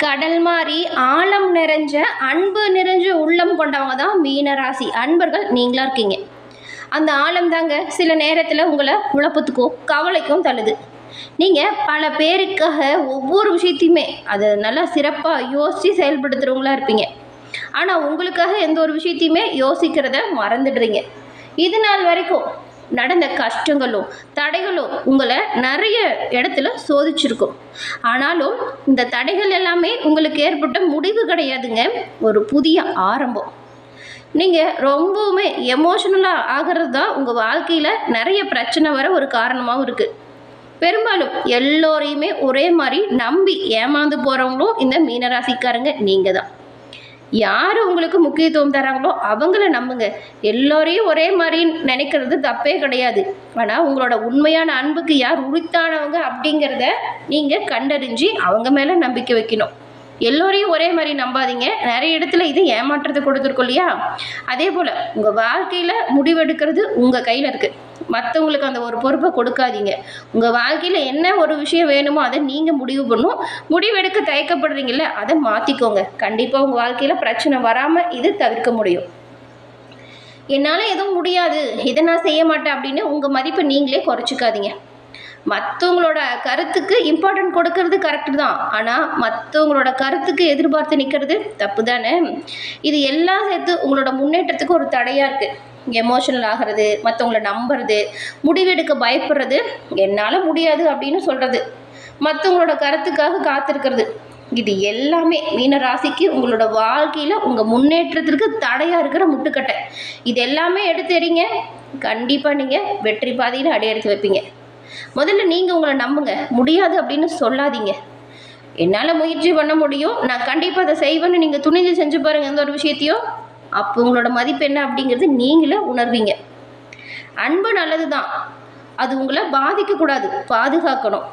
கடல் மாதிரி ஆழம் நிறைஞ்ச அன்பு நிறைஞ்ச உள்ளம் கொண்டவங்க தான் மீனராசி அன்பர்கள் நீங்களா இருக்கீங்க. அந்த ஆழம் தாங்க சில நேரத்தில் உங்களை குழப்பத்துக்கும் கவலைக்கும் தள்ளுது. நீங்கள் பல பேருக்காக ஒவ்வொரு விஷயத்தையுமே அதை நல்லா சிறப்பாக யோசித்து செயல்படுத்துகிறவங்களா இருப்பீங்க. ஆனால் உங்களுக்காக எந்த ஒரு விஷயத்தையுமே யோசிக்கிறத மறந்துடுறீங்க. இது நாள் வரைக்கும் நடந்த கஷ்டங்களும் தடைகளும் உங்களை நிறைய இடத்துல சோதிச்சிருக்கும். ஆனாலும் இந்த தடைகள் எல்லாமே உங்களுக்கு ஏற்பட்ட முடிவு கிடையாதுங்க, ஒரு புதிய ஆரம்பம். நீங்கள் ரொம்பவுமே எமோஷனலாக ஆகிறது தான் உங்கள் வாழ்க்கையில் நிறைய பிரச்சனை வர ஒரு காரணமாகவும் இருக்குது. பெரும்பாலும் எல்லோரையுமே ஒரே மாதிரி நம்பி ஏமாந்து போகிறவங்களும் இந்த மீனராசிக்காரங்க நீங்கள் தான். யார் உங்களுக்கு முக்கியத்துவம் தராங்களோ அவங்கள நம்புங்க. எல்லோரையும் ஒரே மாதிரி நினைக்கிறது தப்பே கிடையாது. ஆனால் உங்களோட உண்மையான அன்புக்கு யார் உரித்தானவங்க அப்படிங்கிறத நீங்கள் கண்டறிஞ்சு அவங்க மேலே நம்பிக்கை வைக்கணும். எல்லோரையும் ஒரே மாதிரி நம்பாதீங்க. நிறைய இடத்துல இது ஏமாற்றத்தை கொடுத்துருக்கோம் இல்லையா? அதே போல் உங்கள் வாழ்க்கையில் முடிவெடுக்கிறது உங்கள் கையில் இருக்குது. மற்றவங்களுக்கு அந்த ஒரு பொறுப்பை கொடுக்காதீங்க. உங்கள் வாழ்க்கையில் என்ன ஒரு விஷயம் வேணுமோ அதை நீங்கள் முடிவு பண்ணணும். முடிவெடுக்க தயக்கப்படுறீங்கள, அதை மாற்றிக்கோங்க. கண்டிப்பாக உங்கள் வாழ்க்கையில் பிரச்சனை வராமல் இது தவிர்க்க முடியும். என்னால் எதுவும் முடியாது, இதை நான் செய்ய மாட்டேன் அப்படின்னு உங்கள் மதிப்பை நீங்களே குறைச்சிக்காதீங்க. மற்றவங்களோட கருத்துக்கு இம்பார்ட்டன்ட் கொடுக்கறது கரெக்டு தான். ஆனால் மற்றவங்களோட கருத்துக்கு எதிர்பார்த்து நிற்கிறது தப்பு தானே? இது எல்லாம் சேர்த்து உங்களோட முன்னேற்றத்துக்கு ஒரு தடையாக இருக்குது. எமோஷனல் ஆகிறது, மற்றவங்கள நம்புறது, முடிவெடுக்க பயப்படுறது, என்னால் முடியாது அப்படின்னு சொல்கிறது, மற்றவங்களோட கருத்துக்காக காத்திருக்கிறது, இது எல்லாமே மீன ராசிக்கு உங்களோட வாழ்க்கையில் உங்கள் முன்னேற்றத்திற்கு தடையாக இருக்கிற முட்டுக்கட்டை. இது எல்லாமே எடுத்துறீங்க, கண்டிப்பாக நீங்கள் வெற்றி பாதையில் அடி எடுத்து வைப்பீங்க. முதல்ல நீங்கள் உங்களை நம்புங்க. முடியாது அப்படின்னு சொல்லாதீங்க. என்னால் முயற்சி பண்ண முடியும், நான் கண்டிப்பாக அதை செய்வேன்னு நீங்கள் துணிஞ்சு செஞ்சு பாருங்கள் எந்த ஒரு விஷயத்தையும். அப்போ உங்களோட மதிப்பு என்ன அப்படிங்கிறது நீங்களே உணர்வீங்க. அன்பு நல்லது தான், அது உங்களை பாதிக்கக்கூடாது, பாதுகாக்கணும்.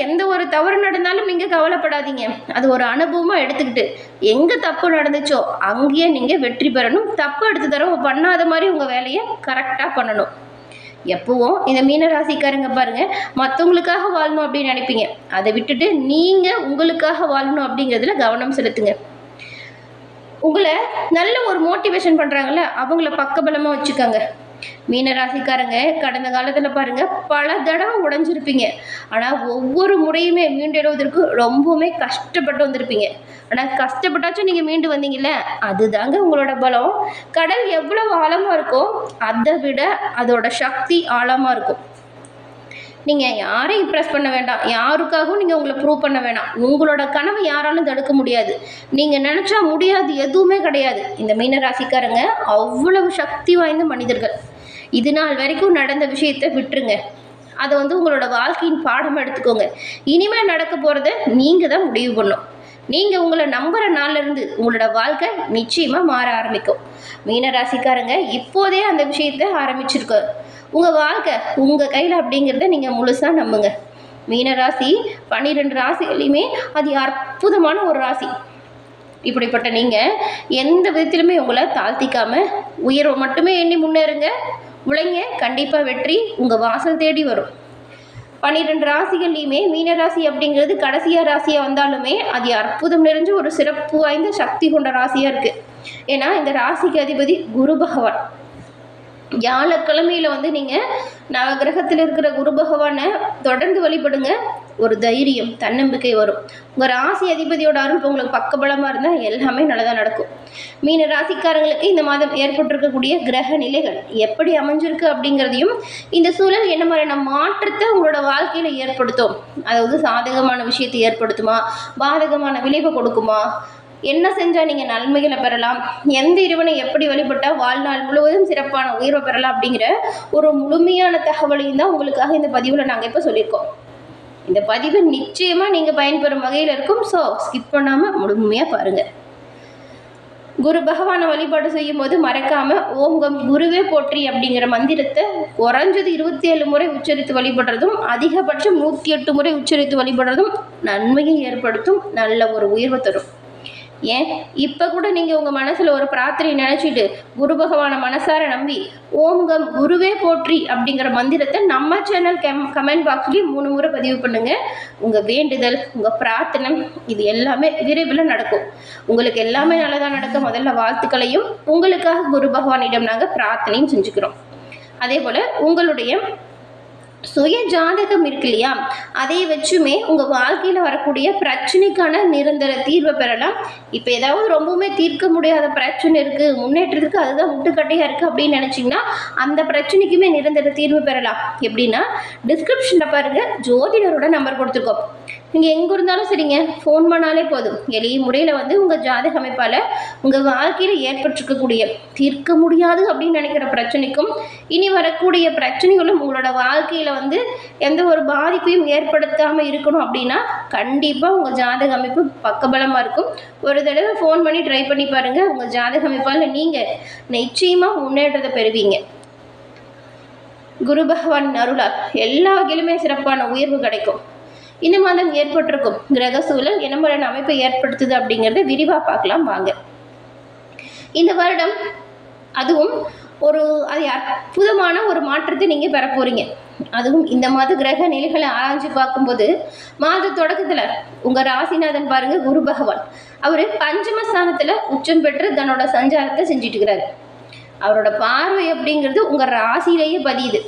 எந்த ஒரு தவறு நடந்தாலும் நீங்கள் கவலைப்படாதீங்க. அது ஒரு அனுபவமாக எடுத்துக்கிட்டு எங்கே தப்பு நடந்துச்சோ அங்கேயே நீங்கள் வெற்றி பெறணும். தப்பு எடுத்து தடவை பண்ணாத மாதிரி உங்கள் வேலையை கரெக்டாக பண்ணணும். எப்பவும் இந்த மீனராசிக்காரங்க பாருங்கள், மற்றவங்களுக்காக வாழணும் அப்படின்னு நினைப்பீங்க. அதை விட்டுட்டு நீங்கள் உங்களுக்காக வாழணும் அப்படிங்கிறதுல கவனம் செலுத்துங்க. உங்களை நல்ல ஒரு மோட்டிவேஷன் பண்ணுறாங்கல்ல, அவங்கள பக்கபலமாக வச்சுக்கோங்க. மீனராசிக்காரங்க கடந்த காலத்தில் பாருங்கள் பல தடவை உடைஞ்சிருப்பீங்க. ஆனால் ஒவ்வொரு முறையுமே மீண்டெழுவதற்கு ரொம்பவுமே கஷ்டப்பட்டு வந்திருப்பீங்க. ஆனால் கஷ்டப்பட்டாச்சும் நீங்கள் மீண்டு வந்தீங்கல்ல, அதுதாங்க உங்களோட பலம். கடல் எவ்வளவு ஆழமாக இருக்கோ அதை விட அதோட சக்தி ஆழமாக இருக்கும். நீங்கள் யாரையும் இம்ப்ரெஸ் பண்ண வேண்டாம், யாருக்காகவும் நீங்கள் உங்களை ப்ரூவ் பண்ண வேண்டாம். உங்களோட கனவை யாராலும் தடுக்க முடியாது. நீங்கள் நினச்சா முடியாது எதுவுமே கிடையாது. இந்த மீனராசிக்காரங்க அவ்வளவு சக்தி வாய்ந்த மனிதர்கள். இது நாள் வரைக்கும் நடந்த விஷயத்தை விட்டுருங்க. அதை உங்களோட வாழ்க்கையின் பாடமாக எடுத்துக்கோங்க. இனிமேல் நடக்க போகிறத நீங்கள் தான் முடிவு பண்ணணும். நீங்கள் உங்களை நம்புகிற நாள்லேருந்து உங்களோட வாழ்க்கை நிச்சயமாக மாற ஆரம்பிக்கும். மீனராசிக்காரங்க இப்போதே அந்த விஷயத்தை ஆரம்பிச்சிருக்க. உங்கள் வாழ்க்கை உங்கள் கையில் அப்படிங்கிறத நீங்கள் முழுசாக நம்புங்க. மீனராசி 12 ராசிகளையுமே அது அற்புதமான ஒரு ராசி. இப்படிப்பட்ட நீங்கள் எந்த விதத்திலுமே உங்களை தாழ்த்திக்காமல் உயர்வை மட்டுமே எண்ணி முன்னேறுங்க. உழைங்க, கண்டிப்பாக வெற்றி உங்கள் வாசல் தேடி வரும். 12 ராசிகள்லையுமே மீனராசி அப்படிங்கிறது கடைசியாக ராசியாக வந்தாலுமே அது அற்புதம் நிறைஞ்ச ஒரு சிறப்பு வாய்ந்த சக்தி கொண்ட ராசியாக இருக்குது. ஏன்னா இந்த ராசிக்கு அதிபதி குரு பகவான். வியாழக்கிழமையில் நீங்கள் நவகிரகத்தில் இருக்கிற குரு பகவானை தொடர்ந்து வழிபடுங்க. ஒரு தைரியம் தன்னம்பிக்கை வரும். உங்கள் ராசி அதிபதியோட அருள் உங்களுக்கு பக்கபலமாக இருந்தால் எல்லாமே நல்லதாக நடக்கும். மீன ராசிக்காரங்களுக்கு இந்த மாதம் ஏற்பட்டிருக்கக்கூடிய கிரக நிலைகள் எப்படி அமைஞ்சிருக்கு அப்படிங்கிறதையும், இந்த சூழல் என்ன மாதிரியான மாற்றத்தை உங்களோட வாழ்க்கையில் ஏற்படுத்தும், அதாவது சாதகமான விஷயத்தை ஏற்படுத்துமா, பாதகமான விளைவை கொடுக்குமா, என்ன செஞ்சால் நீங்கள் நன்மைகளை பெறலாம், எந்த இறைவனை எப்படி வழிபட்டால் வாழ்நாள் முழுவதும் சிறப்பான உயர்வை பெறலாம் அப்படிங்கிற ஒரு முழுமையான தகவலையும் தான் உங்களுக்காக இந்த பதிவில் நாங்கள் இப்போ சொல்லியிருக்கோம். இந்த பதிவு நிச்சயமாக நீங்கள் பயன்பெறும் வகையில் இருக்கும். ஸோ ஸ்கிப் பண்ணாமல் முழுமையாக பாருங்கள். குரு பகவானை வழிபாடு செய்யும் போது மறக்காமல் ஓம் குருவே போற்றி அப்படிங்கிற மந்திரத்தை குறைஞ்சது 27 முறை உச்சரித்து வழிபடுறதும், அதிகபட்சம் 108 முறை உச்சரித்து வழிபடுறதும் நன்மையை ஏற்படுத்தும், நல்ல ஒரு உயர்வை தரும். ஏன் இப்போ கூட நீங்கள் உங்கள் மனசில் ஒரு பிரார்த்தனை நினச்சிட்டு குரு பகவானை மனசார நம்பி ஓம்கம் குருவே போற்றி அப்படிங்கிற மந்திரத்தை நம்ம சேனல் கமெண்ட் பாக்ஸ்லேயும் 3 முறை பதிவு பண்ணுங்கள். உங்கள் வேண்டுதல், உங்கள் பிரார்த்தனை இது எல்லாமே விரைவில் நடக்கும். உங்களுக்கு எல்லாமே நல்லதாக நடக்க முதல்ல வாழ்த்துக்களையும் உங்களுக்காக குரு பகவானிடம் நாங்கள் பிரார்த்தனையும் செஞ்சுக்கிறோம். அதே போல் உங்களுடைய சுய ஜாதகம் இருக்கு இல்லையா, அதை வச்சுமே உங்கள் வாழ்க்கையில் வரக்கூடிய பிரச்சனைக்கான நிரந்தர தீர்வை பெறலாம். இப்போ ஏதாவது ரொம்பவுமே தீர்க்க முடியாத பிரச்சனை இருக்குது, முன்னேற்றத்துக்கு அதுதான் முட்டுக்கட்டையாக இருக்குது அப்படின்னு நினச்சிங்கன்னா அந்த பிரச்சனைக்குமே நிரந்தர தீர்வு பெறலாம். எப்படின்னா டிஸ்கிரிப்ஷனில் பாருங்கள், ஜோதிடரோட நம்பர் கொடுத்துருக்கோம். நீங்கள் எங்கே இருந்தாலும் சரிங்க, ஃபோன் பண்ணாலே போதும். எளிய முறையில் வந்து உங்கள் ஜாதக அமைப்பால் உங்கள் வாழ்க்கையில் ஏற்பட்டிருக்கக்கூடிய தீர்க்க முடியாது அப்படின்னு நினைக்கிற பிரச்சனைக்கும் இனி வரக்கூடிய பிரச்சனைகளும் உங்களோட வாழ்க்கையில் வந்து எந்த ஒரு பாதிப்பையும் ஏற்படுத்தாமல் இருக்கணும் அப்படின்னா கண்டிப்பாக உங்கள் ஜாதக அமைப்பு பக்கபலமாக இருக்கும். ஒரு தடவை ஃபோன் பண்ணி ட்ரை பண்ணி பாருங்கள். உங்கள் ஜாதக அமைப்பால் நீங்கள் நிச்சயமாக முன்னேற்றத்தை பெறுவீங்க. குரு பகவான் அருளால் எல்லா வகையிலுமே சிறப்பான உயர்வு கிடைக்கும். இந்த மாதம் ஏற்பட்டிருக்கும் கிரக சூழல் என்ன மாதிரியான அமைப்பை ஏற்படுத்துது அப்படிங்கிறத விரிவாக பார்க்கலாம் வாங்க. இந்த வருடம் அதுவும் அது அற்புதமான ஒரு மாற்றத்தை நீங்கள் பெற போகிறீங்க. அதுவும் இந்த மாத கிரக நிலைகளை ஆராய்ச்சி பார்க்கும்போது மாத தொடக்கத்தில் உங்கள் ராசிநாதன் பாருங்கள், குரு பகவான் அவர் பஞ்சமஸ்தானத்தில் உச்சம் பெற்று தன்னோட சஞ்சாரத்தை செஞ்சுட்டு இருக்கிறாரு. அவரோட பார்வை அப்படிங்கிறது உங்கள் ராசியிலேயே பதியுது.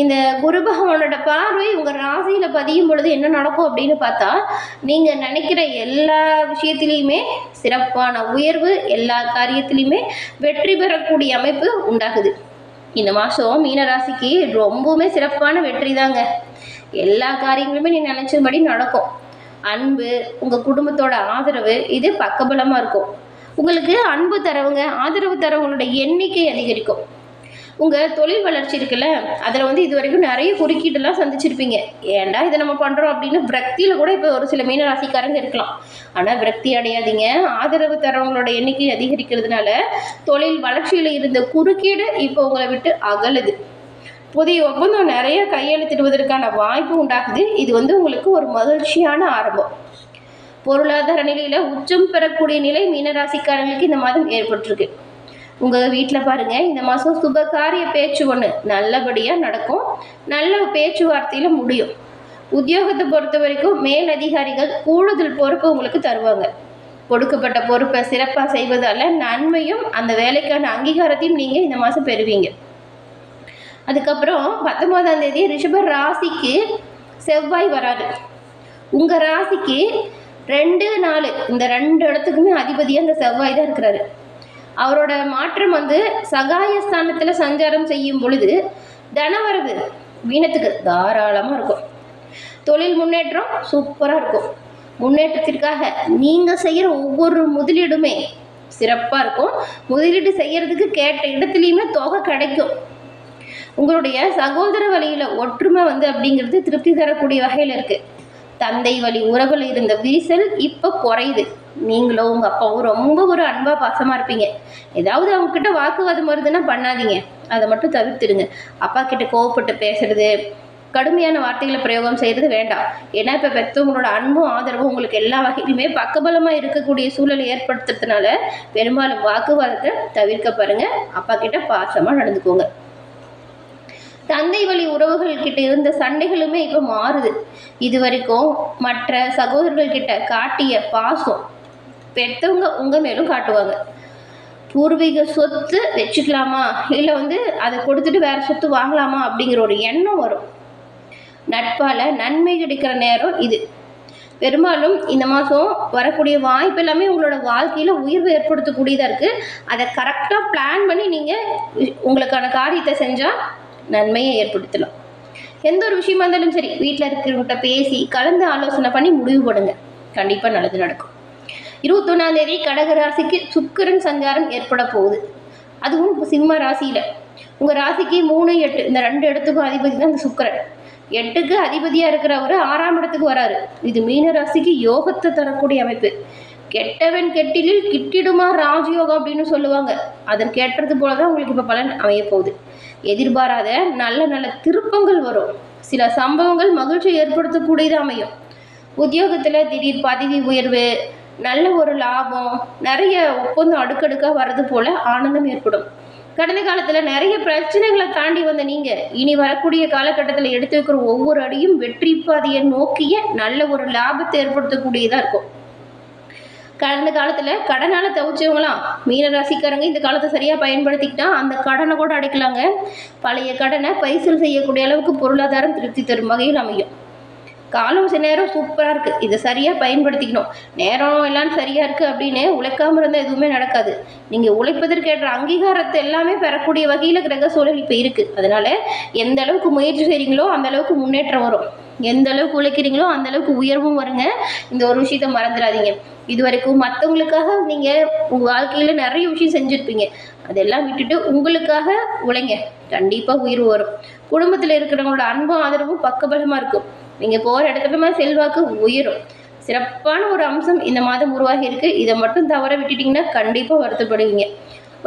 இந்த குரு பகவானோட பார்வை உங்கள் ராசியில் பதியும் பொழுது என்ன நடக்கும் அப்படின்னு பார்த்தா, நீங்கள் நினைக்கிற எல்லா விஷயத்துலேயுமே சிறப்பான உயர்வு, எல்லா காரியத்துலேயுமே வெற்றி பெறக்கூடிய அமைப்பு உண்டாகுது. இந்த மாதம் மீனராசிக்கு ரொம்பவுமே சிறப்பான வெற்றி தாங்க. எல்லா காரியங்களுமே நீ நினச்சபடி நடக்கும். அன்பு, உங்கள் குடும்பத்தோட ஆதரவு இது பக்கபலமாக இருக்கும். உங்களுக்கு அன்பு தரவங்க, ஆதரவு தரவங்களோட எண்ணிக்கை அதிகரிக்கும். உங்கள் தொழில் வளர்ச்சி இருக்குல்ல, அதில் வந்து இது வரைக்கும் நிறைய குறுக்கீட்டெல்லாம் சந்திச்சிருப்பீங்க. ஏன்டா இதை நம்ம பண்ணுறோம் அப்படின்னு விரக்தியில் கூட இப்போ ஒரு சில மீனராசிக்காரங்க இருக்கலாம். ஆனால் விரக்தி அடையாதீங்க. ஆதரவு தரவங்களோட எண்ணிக்கை அதிகரிக்கிறதுனால தொழில் வளர்ச்சியில் இருந்த குறுக்கீடு இப்போ உங்களை விட்டு அகலுது. புதிய ஒப்பந்தம் நிறைய கையெழுத்திடுவதற்கான வாய்ப்பு உண்டாகுது. இது வந்து உங்களுக்கு ஒரு மகிழ்ச்சியான ஆரம்பம். பொருளாதார நிலையில் உச்சம் பெறக்கூடிய நிலை மீனராசிக்காரங்களுக்கு இந்த மாதம் ஏற்பட்டிருக்கு. உங்கள் வீட்டில் பாருங்கள், இந்த மாதம் சுபகாரிய பேச்சு ஒன்று நல்லபடியாக நடக்கும். நல்ல பேச்சுவார்த்தையில் முடியும். உத்தியோகத்தை பொறுத்த வரைக்கும் மேல் அதிகாரிகள் கூடுதல் பொறுப்பை உங்களுக்கு தருவாங்க. கொடுக்கப்பட்ட பொறுப்பை சிறப்பாக செய்வதால் நன்மையும் அந்த வேலைக்கான அங்கீகாரத்தையும் நீங்கள் இந்த மாதம் பெறுவீங்க. அதுக்கப்புறம் 19ஆம் தேதி ரிஷப ராசிக்கு செவ்வாய் வராது. உங்கள் ராசிக்கு 2, 4 இந்த 2 இடத்துக்குமே அதிபதியாக அந்த செவ்வாய் தான் இருக்கிறாரு. அவரோட மாற்றம் வந்து சகாயஸ்தானத்தில் சஞ்சாரம் செய்யும் பொழுது தனவரவு வீணத்துக்கு தாராளமாக இருக்கும். தொழில் முன்னேற்றம் சூப்பராக இருக்கும். முன்னேற்றத்திற்காக நீங்கள் செய்கிற ஒவ்வொரு முதலீடுமே சிறப்பாக இருக்கும். முதலீடு செய்கிறதுக்கு கேட்ட இடத்துலையுமே தொகை கிடைக்கும். உங்களுடைய சகோதர வழியில் ஒற்றுமை வந்து அப்படிங்கிறது திருப்தி தரக்கூடிய வகையில் இருக்குது. தந்தை வழி உறவில் இருந்த விரிசல் இப்போ குறையுது. நீங்களும் உங்கள் அப்பாவும் ரொம்ப ஒரு அன்பாக பாசமாக இருப்பீங்க. ஏதாவது அவங்கக்கிட்ட வாக்குவாதம் வருதுன்னா பண்ணாதீங்க, அதை மட்டும் தவிர்த்துடுங்க. அப்பா கிட்ட கோவப்பட்டு பேசுறது, கடுமையான வார்த்தைகளை பிரயோகம் செய்கிறது வேண்டாம். ஏன்னா இப்போ பெற்றவங்களோட அன்பும் ஆதரவும் உங்களுக்கு எல்லா வகையிலுமே பக்கபலமாக இருக்கக்கூடிய சூழலை ஏற்படுத்துறதுனால பெரும்பாலும் வாக்குவாதத்தை தவிர்க்க பாருங்கள். அப்பா கிட்ட பாசமாக நடந்துக்கோங்க. தந்தை வழி உறவுகள் கிட்ட இருந்த சண்டைகளுமே இப்போ மாறுது. இது வரைக்கும் மற்ற சகோதரர்கள் கிட்ட காட்டிய பாசம் பெற்றவங்க உங்கள் மேலும் காட்டுவாங்க. பூர்வீக சொத்து வச்சுக்கலாமா, இல்லை வந்து அதை கொடுத்துட்டு வேறு சொத்து வாங்கலாமா அப்படிங்கிற ஒரு எண்ணம் வரும். நட்பால் நன்மை கிடைக்கிற நேரம் இது. பெரும்பாலும் இந்த மாதம் வரக்கூடிய வாய்ப்பு எல்லாமே உங்களோட வாழ்க்கையில் உயர்வு ஏற்படுத்தக்கூடியதாக இருக்குது. அதை கரெக்டாக பிளான் பண்ணி நீங்கள் உங்களுக்கான காரியத்தை செஞ்சால் நன்மையை ஏற்படுத்தலாம். எந்த ஒரு விஷயமா இருந்தாலும் சரி, வீட்டில் இருக்கிறவங்ககிட்ட பேசி கலந்து ஆலோசனை பண்ணி முடிவு பண்ணுங்க. கண்டிப்பாக நல்லது நடக்கும். 21ஆம் தேதி கடக ராசிக்கு சுக்கிரன் சஞ்சாரம் ஏற்பட போகுது. அதுவும் சிம்ம ராசியில். உங்கள் ராசிக்கு 3, 8 இந்த 2 இடத்துக்கும் அதிபதி தான் இந்த சுக்கிரன். 8க்கு அதிபதியாக இருக்கிறவர் 6ஆம் இடத்துக்கு வராரு. இது மீன ராசிக்கு யோகத்தை தரக்கூடிய அமைப்பு. கெட்டவன் கெட்டிலில் கிட்டிடுமா ராஜயோகம் அப்படின்னு சொல்லுவாங்க. அதன் கேட்டது போல தான் உங்களுக்கு இப்போ பலன் அமைய போகுது. எதிர்பாராத நல்ல நல்ல திருப்பங்கள் வரும். சில சம்பவங்கள் மகிழ்ச்சி ஏற்படுத்தக்கூடியதாக அமையும். உத்தியோகத்தில் திடீர் பதவி உயர்வு, நல்ல ஒரு லாபம், நிறைய ஒப்பந்தம் அடுக்கடுக்காக வர்றது போல் ஆனந்தம் ஏற்படும். கடந்த காலத்தில் நிறைய பிரச்சனைகளை தாண்டி வந்த நீங்கள் இனி வரக்கூடிய காலகட்டத்தில் எடுத்து வைக்கிற ஒவ்வொரு அடியும் வெற்றி பாதையை நோக்கிய நல்ல ஒரு லாபத்தை ஏற்படுத்தக்கூடியதாக இருக்கும். கடந்த காலத்தில் கடனால் தவிச்சவங்களாம் மீனராசிக்காரங்க இந்த காலத்தை சரியாக பயன்படுத்திக்கிட்டா அந்த கடனை கூட அடைக்கலாங்க. பழைய கடனை பைசல் செய்யக்கூடிய அளவுக்கு பொருளாதாரம் திருப்தி தரும் வகையில் அமையும். காலம் சில நேரம் சூப்பராக இருக்குது, இதை சரியாக பயன்படுத்திக்கணும். நேரம் எல்லாம் சரியாக இருக்குது அப்படின்னு உழைக்காமல் இருந்தால் எதுவுமே நடக்காது. நீங்கள் உழைப்பதற்கேற்ற அங்கீகாரத்தை எல்லாமே பெறக்கூடிய வகையில் கிரக சூழல் இப்போ இருக்குது. அதனால் எந்த அளவுக்கு முயற்சி செய்கிறீங்களோ அந்த அளவுக்கு முன்னேற்றம் வரும். எந்த அளவுக்கு உழைக்கிறீங்களோ அந்த அளவுக்கு உயர்வும் வருங்க. இந்த ஒரு விஷயத்த மறந்துடாதீங்க. இது வரைக்கும் மற்றவங்களுக்காக நீங்கள் உங்கள் வாழ்க்கையில் நிறைய விஷயம் செஞ்சுருப்பீங்க. அதெல்லாம் விட்டுட்டு உங்களுக்காக உழைங்க, கண்டிப்பாக உயர்வு வரும். குடும்பத்தில் இருக்கிறவங்களோட அன்பும் ஆதரவும் பக்கபலமாக இருக்கும். நீங்கள் போகிற இடத்துல செல்வாக்கு உயரும். சிறப்பான ஒரு அம்சம் இந்த மாதம் உருவாகி இருக்கு. இதை மட்டும் தவற விட்டுட்டிங்கன்னா கண்டிப்பாக வருத்தப்படுவீங்க.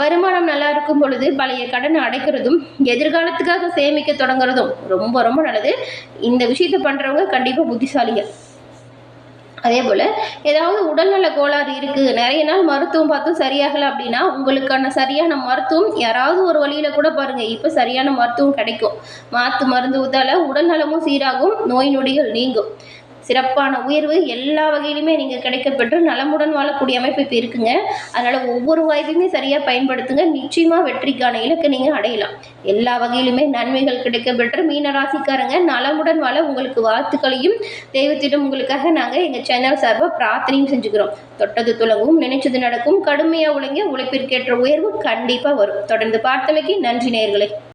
வருமானம் நல்லா இருக்கும் பொழுது பழைய கடனை அடைக்கிறதும் எதிர்காலத்துக்காக சேமிக்க தொடங்குறதும் ரொம்ப ரொம்ப நல்லது. இந்த விஷயத்தை பண்ணுறவங்க கண்டிப்பாக புத்திசாலிங்க. அதே போல் ஏதாவது உடல்நல கோளாறு இருக்குது, நிறைய நாள் மருத்துவம் பார்த்தும் சரியாகலை அப்படின்னா உங்களுக்கான சரியான மருத்துவம் யாராவது ஒரு வழியில் கூட பாருங்கள், இப்போ சரியான மருத்துவம் கிடைக்கும். மாற்று மருந்து ஊத்தால உடல் நலமும் சீராகும், நோய் நொடிகள் நீங்கும். சிறப்பான உயர்வு எல்லா வகையிலுமே நீங்கள் கிடைக்கப்பெற்று நலமுடன் வாழக்கூடிய அமைப்பு இப்போ இருக்குங்க. அதனால் ஒவ்வொரு வாய்ப்பையுமே சரியாக பயன்படுத்துங்க. நிச்சயமாக வெற்றிக்கான இலக்கை நீங்கள் அடையலாம். எல்லா வகையிலுமே நன்மைகள் கிடைக்கப்பெற்று மீனராசிக்காரங்க நலமுடன் வாழ உங்களுக்கு வாழ்த்துக்களையும் தெய்வத்திடம் உங்களுக்காக நாங்கள் எங்கள் சேனல் சார்பாக பிரார்த்தனையும் செஞ்சுக்கிறோம். தொட்டது துலங்கும், நினைச்சது நடக்கும். கடுமையாக உழைங்க, உழைப்பிற்கேற்ற உயர்வு கண்டிப்பாக வரும். தொடர்ந்து பார்த்தமைக்கு நன்றி நேயர்களே.